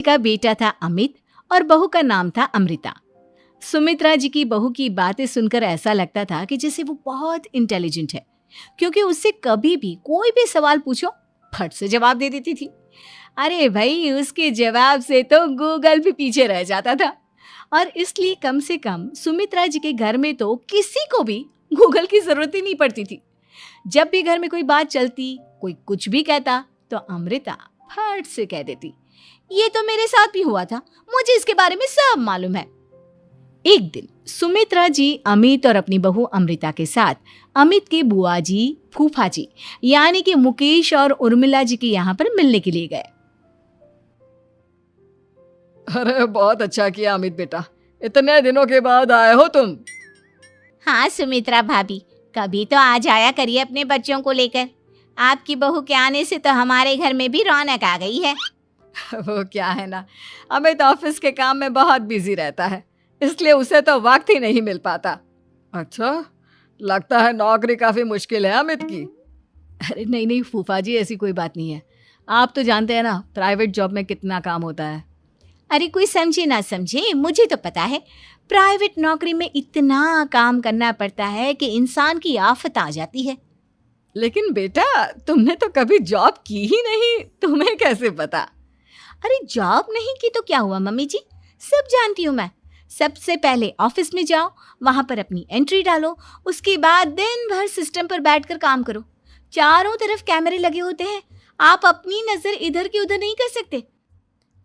का बेटा था अमित और बहू का नाम था अमृता। सुमित्रा जी की बहू की बातें सुनकर ऐसा लगता था कि जैसे वो बहुत इंटेलिजेंट है, क्योंकि उससे कभी भी कोई भी सवाल पूछो फट से जवाब दे देती थी। अरे भाई, उसके जवाब से तो गूगल भी पीछे रह जाता था। और इसलिए कम से कम सुमित्रा जी के घर में तो किसी को भी गूगल की जरूरत ही नहीं पड़ती थी। जब भी घर में कोई बात चलती, कोई कुछ भी कहता, तो अमृता फट से कह देती, ये तो मेरे साथ भी हुआ था, मुझे इसके बारे में सब मालूम है। एक दिन सुमित्रा जी अमित और अपनी बहू अमृता के साथ अमित के बुआ जी, फूफा जी यानी कि मुकेश और उर्मिला जी के यहाँ पर मिलने के लिए गए। अरे बहुत अच्छा किया अमित बेटा, इतने दिनों के बाद आए हो तुम। हाँ सुमित्रा भाभी, कभी तो आ जाया करिए अपने बच्चों को लेकर। आपकी बहू के आने से तो हमारे घर में भी रौनक आ गई है। वो क्या है ना, अमित ऑफिस के काम में बहुत बिजी रहता है, इसलिए उसे तो वक्त ही नहीं मिल पाता। अच्छा, लगता है नौकरी काफी मुश्किल है अमित की। अरे नहीं नहीं फूफा जी, ऐसी कोई बात नहीं है। आप तो जानते हैं ना प्राइवेट जॉब में कितना काम होता है। अरे कोई समझे ना समझे, मुझे तो पता है प्राइवेट नौकरी में इतना काम करना पड़ता है कि इंसान की आफत आ जाती है। लेकिन बेटा, तुमने तो कभी जॉब की ही नहीं, तुम्हें कैसे पता? अरे जॉब नहीं की तो क्या हुआ मम्मी जी, सब जानती हूँ मैं। सबसे पहले ऑफिस में जाओ, वहां पर अपनी एंट्री डालो, उसके बाद दिन भर सिस्टम पर बैठकर काम करो। चारों तरफ कैमरे लगे होते हैं, आप अपनी नजर इधर की उधर नहीं कर सकते।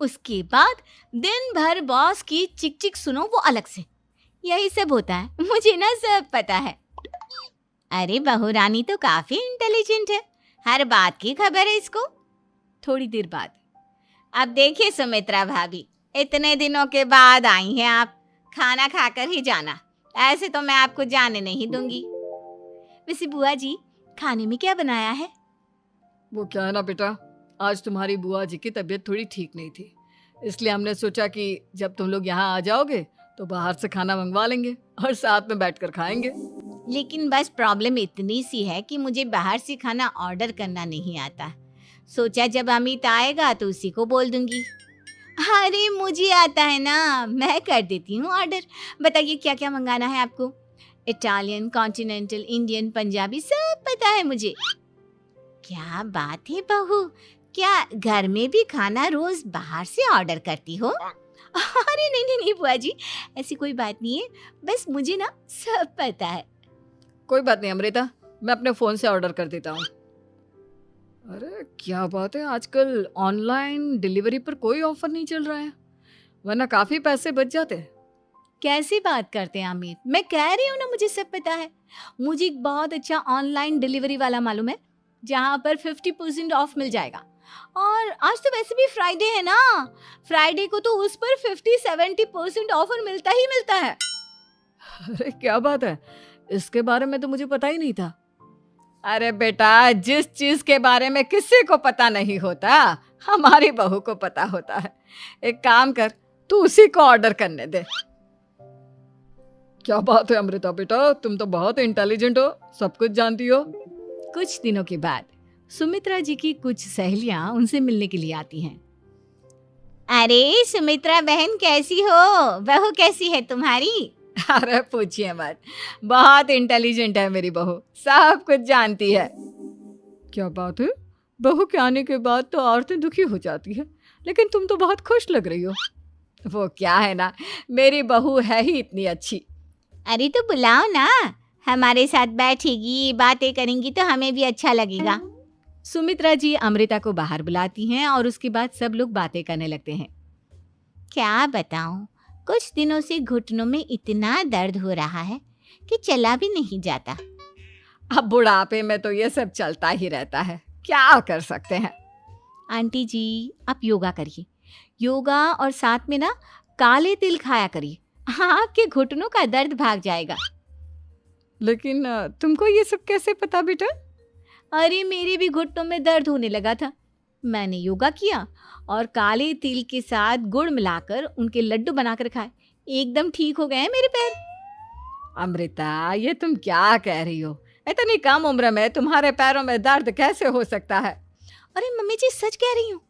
उसके बाद दिन भर बॉस की चिक चिक सुनो, वो अलग से। यही सब होता है, मुझे ना सब पता है। अरे बहू रानी तो काफी इंटेलिजेंट है, हर बात की खबर है इसको। थोड़ी देर बाद, अब देखिए सुमित्रा भाभी, इतने दिनों के बाद आई हैं आप, खाना खाकर ही जाना, ऐसे तो मैं आपको जाने नहीं दूंगी। वैसे बुआ जी, खाने में क्या बनाया है? वो क्या है ना बेटा, आज तुम्हारी बुआ जी की तबीयत थोड़ी ठीक नहीं थी, इसलिए हमने सोचा कि जब तुम लोग यहाँ आ जाओगे तो बाहर से खाना मंगवा लेंगे और साथ में बैठकर खाएंगे। लेकिन बस प्रॉब्लम इतनी सी है कि मुझे बाहर से खाना ऑर्डर करना नहीं आता। सोचा जब अमित आएगा तो उसी को बोल दूंगी। अरे मुझे आता है ना, मैं कर देती हूँ ऑर्डर। बताइए क्या क्या मंगाना है आपको? इटालियन, कॉन्टिनेंटल, इंडियन, पंजाबी, सब पता है मुझे। क्या बात है बहू, क्या घर में भी खाना रोज बाहर से ऑर्डर करती हो? अरे नहीं नहीं नहीं बुआ जी, ऐसी कोई बात नहीं है, बस मुझे ना सब पता है। कोई बात नहीं अमृता, मैं अपने फ़ोन से ऑर्डर कर देता हूँ। अरे क्या बात है, आजकल ऑनलाइन डिलीवरी पर कोई ऑफर नहीं चल रहा है, वरना काफ़ी पैसे बच जाते हैं। कैसी बात करते हैं अमित, मैं कह रही हूँ ना मुझे सब पता है। मुझे एक बहुत अच्छा ऑनलाइन डिलीवरी वाला मालूम है, जहाँ पर 50% ऑफ मिल जाएगा। और आज तो वैसे भी फ्राइडे है ना, फ्राइडे को तो उस पर 50-70% ऑफर मिलता ही मिलता है। अरे क्या बात है, इसके बारे में तो मुझे पता ही नहीं था। अरे बेटा, जिस चीज के बारे में किसी को पता नहीं होता, हमारी बहू को पता होता है। एक काम कर, तू उसी को ऑर्डर करने दे। क्या बात है अमृता बेटा, तुम तो बहुत इंटेलिजेंट हो, सब कुछ जानती हो। कुछ दिनों के बाद सुमित्रा जी की कुछ सहेलियां उनसे मिलने के लिए आती हैं। अरे सुमित्रा बहन कैसी हो, बहू कैसी है तुम्हारी? अरे पूछिए मत, बहुत इंटेलिजेंट है मेरी बहू, सब कुछ जानती है। क्या बात है, बहू के आने के बाद तो औरतें दुखी हो जाती है, लेकिन तुम तो बहुत खुश लग रही हो। वो क्या है ना, मेरी बहू है ही इतनी अच्छी। अरे तो बुलाओ ना, हमारे साथ बैठेगी, बातें करेंगी तो हमें भी अच्छा लगेगा। सुमित्रा जी अमृता को बाहर बुलाती हैं और उसके बाद सब लोग बातें करने लगते हैं। क्या बताऊं, कुछ दिनों से घुटनों में इतना दर्द हो रहा है कि चला भी नहीं जाता। अब बुढ़ापे में तो ये सब चलता ही रहता है, क्या कर सकते हैं। आंटी जी, आप योगा करिए, योगा और साथ में ना काले तिल खाया करिए, आपके घुटनों का दर्द भाग जाएगा। लेकिन तुमको ये सब कैसे पता बेटा? अरे मेरे भी घुटनों में दर्द होने लगा था, मैंने योगा किया और काले तिल के साथ गुड़ मिलाकर उनके लड्डू बनाकर खाए, एकदम ठीक हो गए हैं मेरे पैर। अमृता, ये तुम क्या कह रही हो? इतनी कम उम्र में तुम्हारे पैरों में दर्द कैसे हो सकता है? अरे मम्मी जी, सच कह रही हूँ,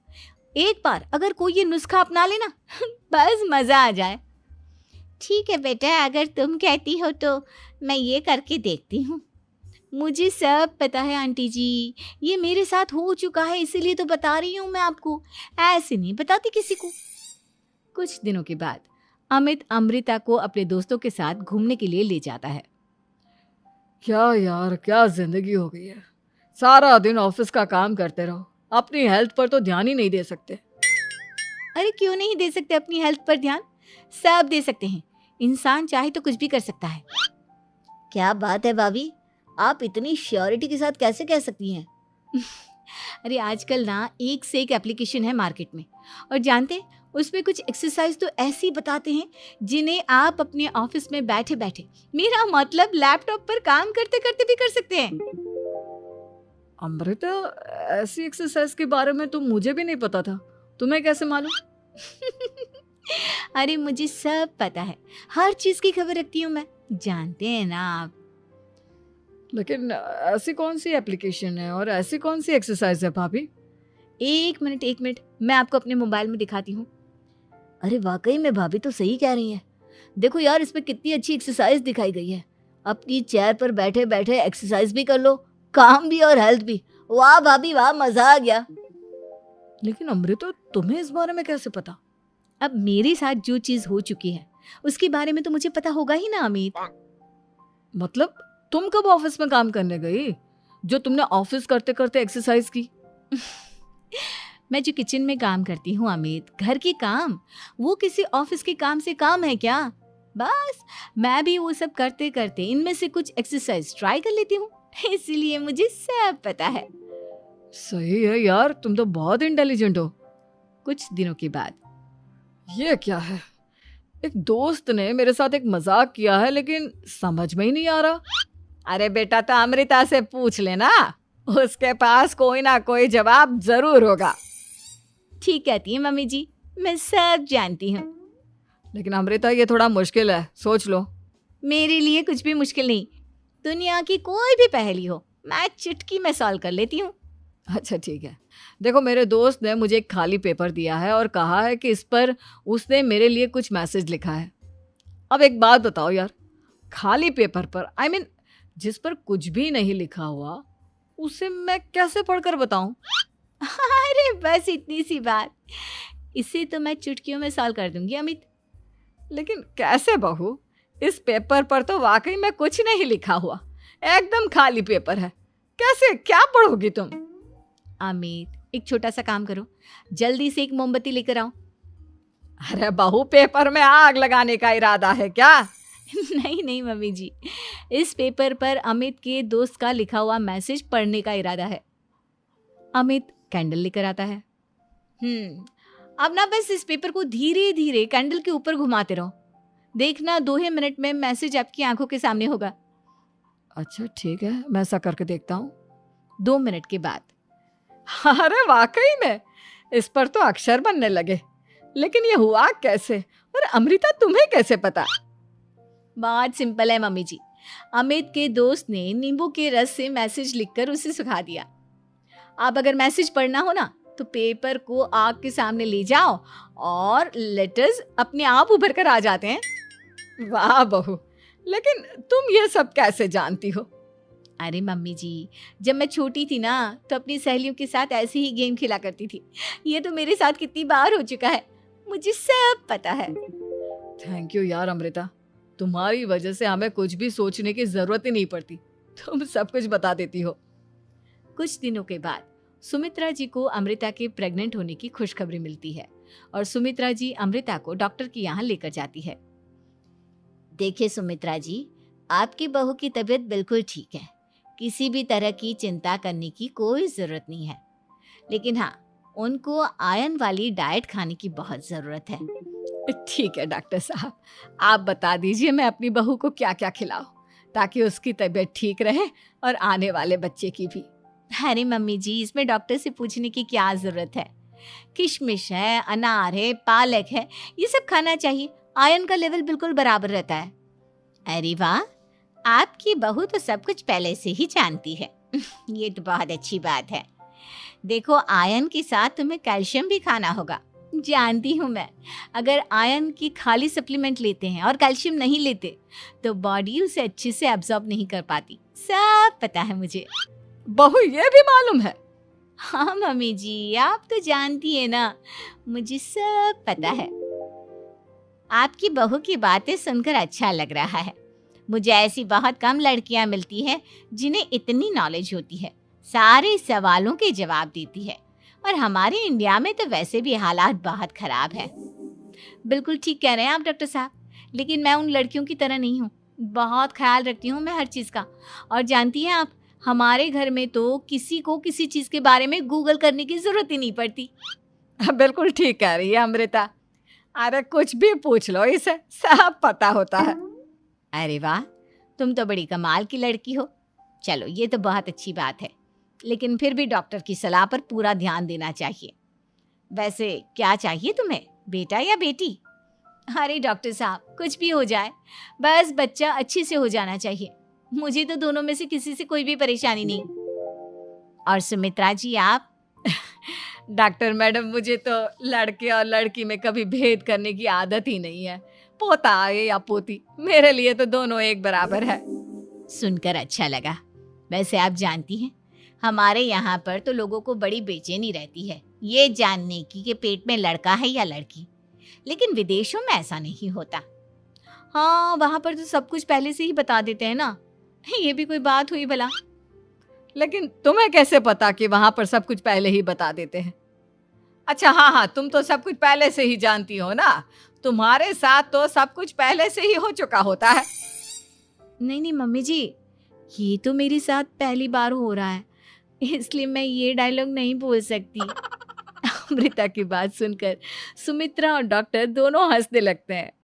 एक बार अगर कोई ये नुस्खा अपना लेना बस मजा आ जाए। ठीक है बेटा, अगर तुम कहती हो तो मैं ये करके देखती हूँ। मुझे सब पता है आंटी जी, ये मेरे साथ हो चुका है, इसीलिए तो बता रही हूँ मैं आपको, ऐसे नहीं बताती किसी को। कुछ दिनों के बाद अमित अमृता को अपने दोस्तों के साथ घूमने के लिए ले जाता है। क्या यार, क्या जिंदगी हो गई है। सारा दिन ऑफिस का काम करते रहो, अपनी हेल्थ पर तो ध्यान ही नहीं दे सकते। अरे क्यों नहीं दे सकते अपनी हेल्थ पर ध्यान, सब दे सकते हैं। इंसान चाहे तो कुछ भी कर सकता है। क्या बात है भाभी, आप इतनी श्योरिटी के साथ कैसे कह सकती हैं? अरे आजकल ना एक से एक एप्लीकेशन है मार्केट में, और जानते हैं उसमें कुछ एक्सरसाइज तो ऐसी बताते हैं जिन्हें आप अपने ऑफिस में बैठे बैठे, मेरा मतलब लैपटॉप पर काम करते करते भी कर सकते हैं। अमृता, ऐसी एक्सरसाइज के बारे में तो मुझे भी नहीं पता था, तुम्हें कैसे मालूम? अरे मुझे सब पता है, हर चीज की खबर रखती हूँ मैं, जानते हैं ना आप। लेकिन ऐसी कौन सी एप्लीकेशन है और ऐसी कौन सी एक्सरसाइज है भाभी? एक मिनट, मैं आपको अपने मोबाइल में दिखाती हूँ। अरे वाकई में भाभी तो सही कह रही हैं। देखो यार, इसमें कितनी अच्छी एक्सरसाइज दिखाई गई है। अपनी चेयर पर बैठे बैठे एक्सरसाइज भी कर लो, काम भी और हेल्थ भी। वाह भाभी वाह, मजा आ गया। लेकिन अमृता, तुम्हें इस बारे में कैसे पता? अब मेरे साथ जो चीज हो चुकी है उसके बारे में तो मुझे पता होगा ही ना अमित। मतलब तुम कब ऑफिस में काम करने गई जो तुमने ऑफिस करते करते एक्सरसाइज की? मैं जो किचन में काम करती हूँ अमित, घर के काम, वो किसी ऑफिस के काम से काम है क्या? बस मैं भी वो सब करते करते इनमें से कुछ एक्सरसाइज ट्राई कर लेती हूँ, इसीलिए मुझे सब पता है। सही है यार, तुम तो बहुत इंटेलिजेंट हो। कुछ दिनों के बाद, ये क्या है, एक दोस्त ने मेरे साथ एक मजाक किया है लेकिन समझ में ही नहीं आ रहा। अरे बेटा, तो अमृता से पूछ लेना, उसके पास कोई ना कोई जवाब जरूर होगा। ठीक कहती है मम्मी जी, मैं सब जानती हूँ। लेकिन अमृता, ये थोड़ा मुश्किल है, सोच लो। मेरे लिए कुछ भी मुश्किल नहीं, दुनिया की कोई भी पहेली हो मैं चुटकी में सॉल्व कर लेती हूँ। अच्छा ठीक है, देखो मेरे दोस्त ने मुझे एक खाली पेपर दिया है और कहा है कि इस पर उसने मेरे लिए कुछ मैसेज लिखा है। अब एक बात बताओ यार, खाली पेपर पर, आई मीन जिस पर कुछ भी नहीं लिखा हुआ, उसे मैं कैसे पढ़कर बताऊं? अरे बस इतनी सी बात, इसे तो मैं चुटकियों में सॉल्व कर दूंगी अमित। लेकिन कैसे बहू, इस पेपर पर तो वाकई में कुछ नहीं लिखा हुआ, एकदम खाली पेपर है, कैसे, क्या पढ़ोगी तुम? अमित, एक छोटा सा काम करो, जल्दी से एक मोमबत्ती लेकर आओ। अरे बहू, पेपर में आग लगाने का इरादा है क्या? नहीं मम्मी जी, इस पेपर पर अमित के दोस्त का लिखा हुआ मैसेज पढ़ने का इरादा है। अमित कैंडल लेकर आता है। अब ना बस इस पेपर को धीरे धीरे कैंडल के ऊपर घुमाते रहो, देखना 2 ही मिनट में मैसेज आपकी आंखों के सामने होगा। अच्छा ठीक है, मैं ऐसा करके देखता हूँ। 2 मिनट के बाद, अरे वाकई में इस पर तो अक्षर बनने लगे, लेकिन ये हुआ कैसे? और अमृता, तुम्हें कैसे पता? बहुत सिंपल है मम्मी जी, अमित के दोस्त ने नींबू के रस से मैसेज लिखकर उसे सुखा दिया। आप अगर मैसेज पढ़ना हो ना तो पेपर को आग के सामने ले जाओ और लेटर्स अपने आप उभर कर आ जाते हैं। वाह बहू, लेकिन तुम ये सब कैसे जानती हो? अरे मम्मी जी, जब मैं छोटी थी ना तो अपनी सहेलियों के साथ ऐसे ही गेम खेला करती थी। ये तो मेरे साथ कितनी बार हो चुका है, मुझे सब पता है। थैंक यू यार अमृता, तुम्हारी वजह से हमें कुछ भी सोचने की जरूरत ही नहीं पड़ती, तुम सब कुछ बता देती हो। कुछ दिनों के बाद सुमित्रा जी को अमृता के प्रेग्नेंट होने की खुशखबरी मिलती है और सुमित्रा जी अमृता को डॉक्टर के यहाँ लेकर जाती है। देखिए सुमित्रा जी, आपकी बहू की तबीयत बिल्कुल ठीक है, किसी भी तरह की चिंता करने की कोई ज़रूरत नहीं है। लेकिन हाँ, उनको आयरन वाली डाइट खाने की बहुत ज़रूरत है। ठीक है डॉक्टर साहब, आप बता दीजिए मैं अपनी बहू को क्या क्या खिलाऊं ताकि उसकी तबीयत ठीक रहे और आने वाले बच्चे की भी। अरे मम्मी जी, इसमें डॉक्टर से पूछने की क्या ज़रूरत है, किशमिश है, अनार है, पालक है, ये सब खाना चाहिए, आयरन का लेवल बिल्कुल बराबर रहता है। अरे वाह, आपकी बहू तो सब कुछ पहले से ही जानती है। ये तो बहुत अच्छी बात है। देखो, आयरन के साथ तुम्हें कैल्शियम भी खाना होगा। जानती हूँ मैं, अगर आयरन की खाली सप्लीमेंट लेते हैं और कैल्शियम नहीं लेते तो बॉडी उसे अच्छे से एब्जॉर्ब नहीं कर पाती। सब पता है मुझे। बहू ये भी मालूम है? हाँ मम्मी जी, आप तो जानती है ना, मुझे सब पता है। आपकी बहू की बातें सुनकर अच्छा लग रहा है। मुझे ऐसी बहुत कम लड़कियां मिलती हैं जिन्हें इतनी नॉलेज होती है, सारे सवालों के जवाब देती है। और हमारे इंडिया में तो वैसे भी हालात बहुत खराब है। बिल्कुल ठीक कह रहे हैं आप डॉक्टर साहब, लेकिन मैं उन लड़कियों की तरह नहीं हूँ। बहुत ख्याल रखती हूँ मैं हर चीज़ का। और जानती हैं आप, हमारे घर में तो किसी को किसी चीज़ के बारे में गूगल करने की ज़रूरत ही नहीं पड़ती। बिल्कुल ठीक कह रही है अमृता। अरे कुछ भी पूछ लो, इसे सब पता होता है। अरे वाह, तुम तो बड़ी कमाल की लड़की हो। चलो, ये तो बहुत अच्छी बात है, लेकिन फिर भी डॉक्टर की सलाह पर पूरा ध्यान देना चाहिए। वैसे क्या चाहिए तुम्हें, बेटा या बेटी? अरे डॉक्टर साहब, कुछ भी हो जाए, बस बच्चा अच्छे से हो जाना चाहिए। मुझे तो दोनों में से किसी से कोई भी परेशानी नहीं। और सुमित्रा जी, आप? डॉक्टर मैडम, मुझे तो लड़के और लड़की में कभी भेद करने की आदत ही नहीं है। पोता आए या पोती, मेरे लिए तो दोनों एक बराबर है। सुनकर अच्छा लगा। वैसे आप जानती हैं, हमारे यहाँ पर तो लोगों को बड़ी बेचैनी रहती है ये जानने की कि पेट में लड़का है या लड़की, लेकिन विदेशों में ऐसा नहीं होता। हाँ, वहाँ पर तो सब कुछ पहले से ही बता देते हैं ना। ये भी कोई बात हुई भला? लेकिन तुम्हें कैसे पता कि वहां पर सब कुछ पहले ही बता देते हैं? अच्छा, हाँ, तुम तो सब कुछ पहले से ही जानती हो ना। तुम्हारे साथ तो सब कुछ पहले से ही हो चुका होता है। नहीं मम्मी जी, ये तो मेरे साथ पहली बार हो रहा है, इसलिए मैं ये डायलॉग नहीं बोल सकती। अमृता की बात सुनकर सुमित्रा और डॉक्टर दोनों हंसने लगते हैं।